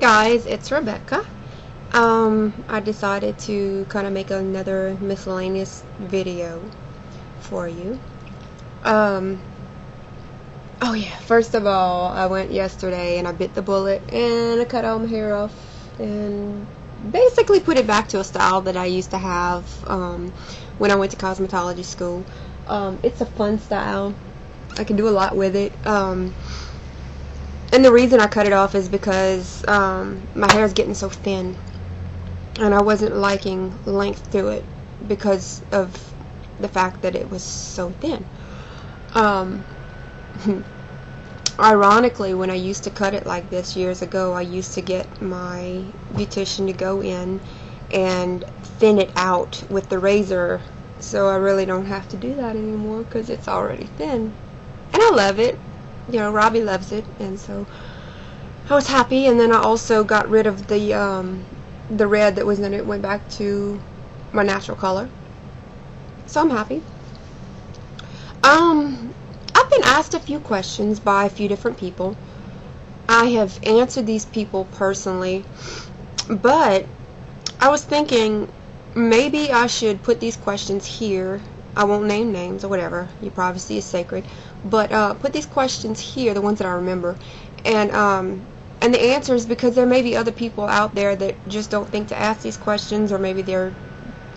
Guys, it's Rebecca. I decided to kind of make another miscellaneous video for you. Um, oh yeah, first of all, I went yesterday and I bit the bullet and I cut all my hair off and basically put it back to a style that I used to have when I went to cosmetology school. It's a fun style. I can do a lot with it. And the reason I cut it off is because my hair is getting so thin and I wasn't liking length to it because of the fact that it was so thin. Ironically, when I used to cut it like this years ago, I used to get my beautician to go in and thin it out with the razor, so I really don't have to do that anymore because it's already thin. And I love it. You know, Robbie loves it, and so I was happy. And then I also got rid of the red that was in it, went back to my natural color. So I'm happy. I've been asked a few questions by a few different people. I have answered these people personally, but I was thinking maybe I should put these questions here. I won't name names or whatever. Your privacy is sacred. But put these questions here, the ones that I remember, and the answers, because there may be other people out there that just don't think to ask these questions, or maybe they're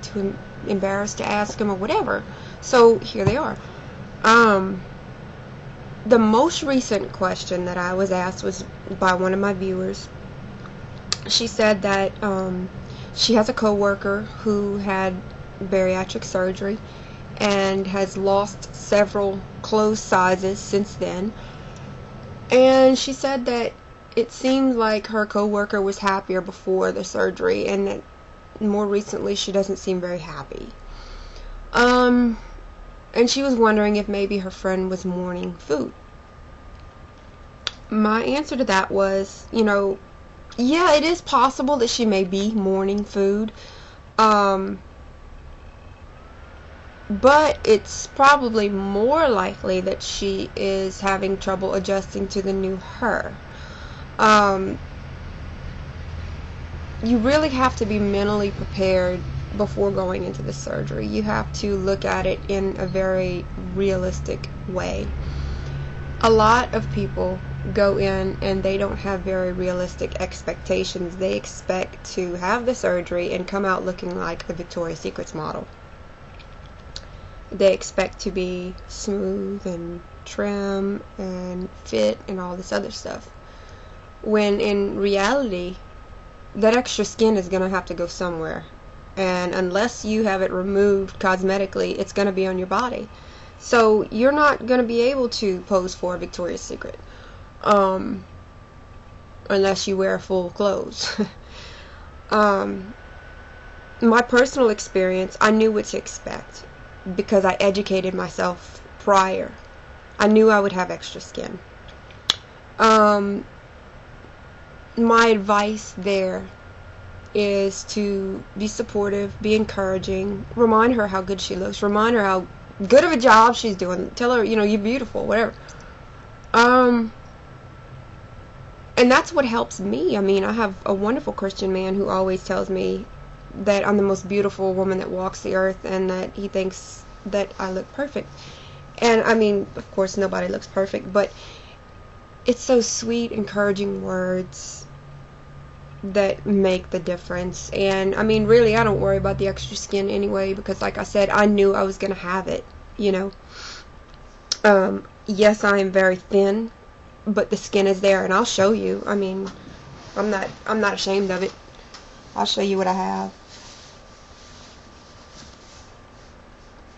too embarrassed to ask them or whatever. So here they are. The most recent question that I was asked was by one of my viewers. She said that she has a coworker who had bariatric surgery and has lost several clothes sizes since then. And she said that it seemed like her coworker was happier before the surgery, and that more recently she doesn't seem very happy. And she was wondering if maybe her friend was mourning food. My answer to that was, yeah, it is possible that she may be mourning food. But it's probably more likely that she is having trouble adjusting to the new her. You really have to be mentally prepared before going into the surgery. You have to look at it in a very realistic way. A lot of people go in and they don't have very realistic expectations. They expect to have the surgery and come out looking like a Victoria's Secret model. They expect to be smooth and trim and fit and all this other stuff, when in reality that extra skin is going to have to go somewhere, and unless you have it removed cosmetically, it's going to be on your body. So you're not going to be able to pose for Victoria's Secret unless you wear full clothes. My personal experience, I knew what to expect because I educated myself prior. I knew I would have extra skin. My advice there is to be supportive, be encouraging, remind her how good she looks, remind her how good of a job she's doing, tell her, you're beautiful, whatever. And that's what helps me. I mean, I have a wonderful Christian man who always tells me that I'm the most beautiful woman that walks the earth, and that he thinks that I look perfect. And I mean, of course nobody looks perfect, but it's those sweet, encouraging words that make the difference. And I mean, really, I don't worry about the extra skin anyway, because like I said, I knew I was gonna have it. Yes, I am very thin, but the skin is there, and I'll show you. I mean, I'm not ashamed of it. I'll show you what I have.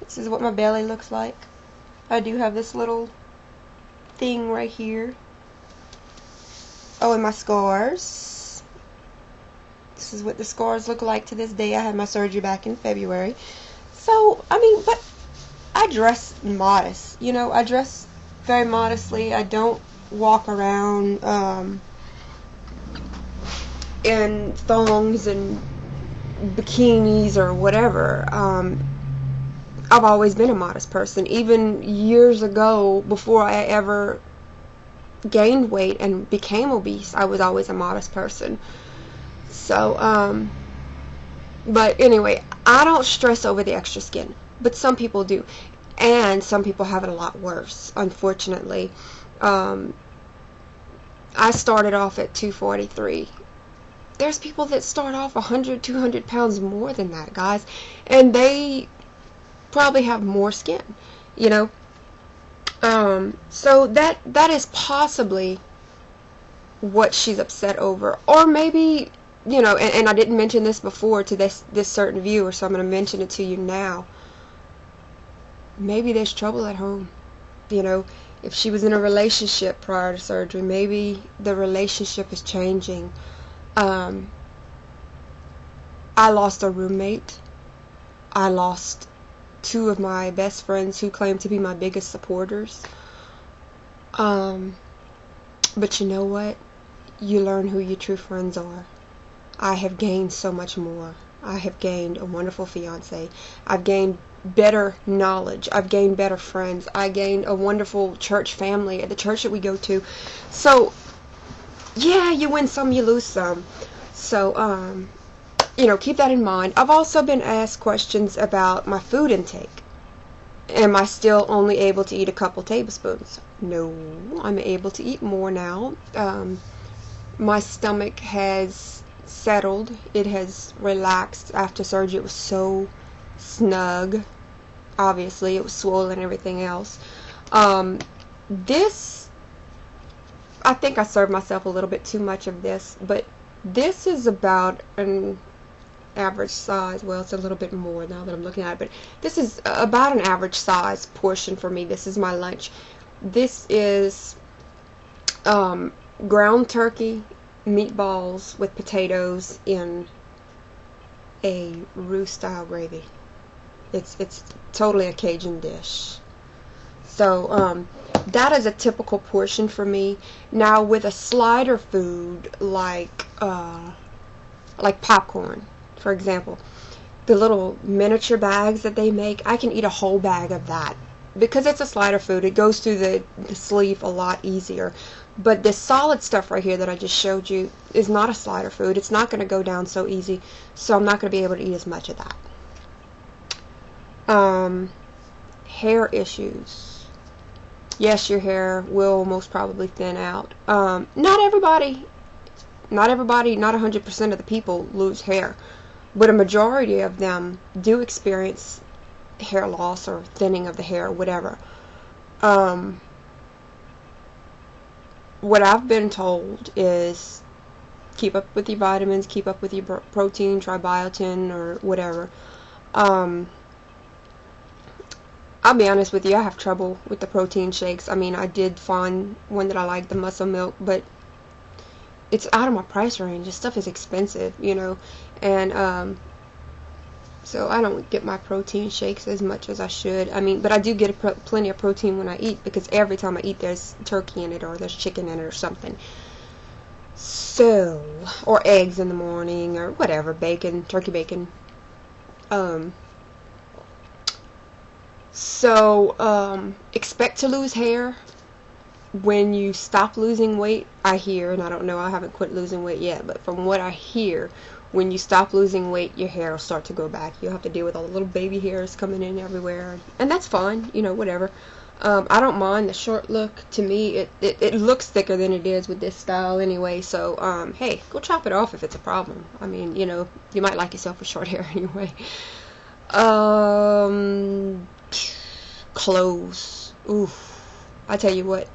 This is what my belly looks like. I do have this little thing right here. Oh, and my scars. This is what the scars look like to this day. I had my surgery back in February. So, I mean, but I dress modest. I dress very modestly. I don't walk around in thongs and bikinis or whatever. I've always been a modest person. Even years ago, before I ever gained weight and became obese, I was always a modest person. So, but anyway, I don't stress over the extra skin, but some people do. And some people have it a lot worse, unfortunately. I started off at 243. There's people that start off 100, 200 pounds more than that, guys. And they probably have more skin, you know. So that is possibly what she's upset over. Or maybe, you know, and I didn't mention this before to this certain viewer, so I'm going to mention it to you now. Maybe there's trouble at home. You know, if she was in a relationship prior to surgery, maybe the relationship is changing. I lost a roommate. I lost two of my best friends who claim to be my biggest supporters. But you know what? You learn who your true friends are. I have gained so much more. I have gained a wonderful fiance. I've gained better knowledge. I've gained better friends. I gained a wonderful church family at the church that we go to. So, yeah, you win some, you lose some. So, you know, keep that in mind. I've also been asked questions about my food intake. Am I still only able to eat a couple tablespoons? No, I'm able to eat more now. My stomach has settled. It has relaxed after surgery. It was so snug. Obviously, it was swollen and everything else. This, I think I served myself a little bit too much of this, but this is about an average size. Well, it's a little bit more now that I'm looking at it, but this is about an average size portion for me. This is my lunch. This is ground turkey, meatballs with potatoes in a roux style gravy. It's totally a Cajun dish. So that is a typical portion for me. Now with a slider food like popcorn, for example, the little miniature bags that they make, I can eat a whole bag of that. Because it's a slider food, it goes through the sleeve a lot easier. But this solid stuff right here that I just showed you is not a slider food. It's not going to go down so easy, so I'm not going to be able to eat as much of that. Hair issues. Yes, your hair will most probably thin out. Not everybody, not 100% of the people lose hair, but a majority of them do experience hair loss or thinning of the hair, whatever. What I've been told is keep up with your vitamins, keep up with your protein, try biotin or whatever. I'll be honest with you, I have trouble with the protein shakes. I mean, I did find one that I like, the Muscle Milk, but it's out of my price range. This stuff is expensive, you know, and so I don't get my protein shakes as much as I should. I mean, but I do get plenty of protein when I eat, because every time I eat there's turkey in it or there's chicken in it or something. So, or eggs in the morning or whatever, bacon, turkey bacon. So, expect to lose hair when you stop losing weight. I hear, and I don't know, I haven't quit losing weight yet, but from what I hear, when you stop losing weight, your hair will start to grow back. You'll have to deal with all the little baby hairs coming in everywhere, and that's fine, you know, whatever. I don't mind the short look. To me, it looks thicker than it is with this style anyway, so, hey, go chop it off if it's a problem. I mean, you know, you might like yourself with short hair anyway. Clothes. Oof. I tell you what,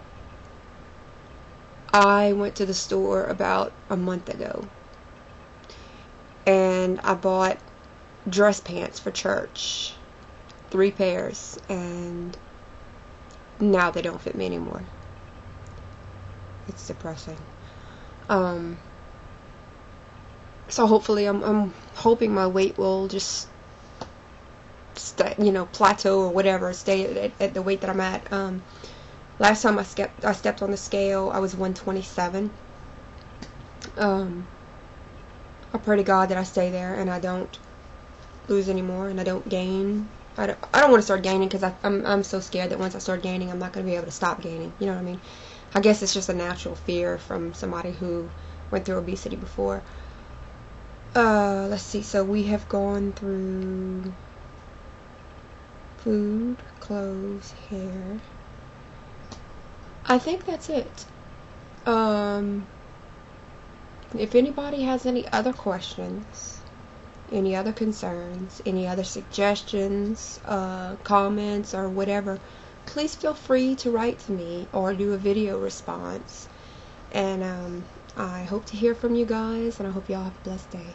I went to the store about a month ago, and I bought dress pants for church, 3 pairs, and now they don't fit me anymore. It's depressing. So hopefully, I'm hoping my weight will just you know, plateau or whatever, stay at the weight that I'm at. Last time I stepped on the scale, I was 127. I pray to God that I stay there and I don't lose anymore and I don't gain. I don't want to start gaining, because I'm so scared that once I start gaining, I'm not going to be able to stop gaining. You know what I mean? I guess it's just a natural fear from somebody who went through obesity before. Let's see. So we have gone through food, clothes, hair. I think that's it. If anybody has any other questions, any other concerns, any other suggestions, comments, or whatever, please feel free to write to me or do a video response. And I hope to hear from you guys, and I hope y'all have a blessed day.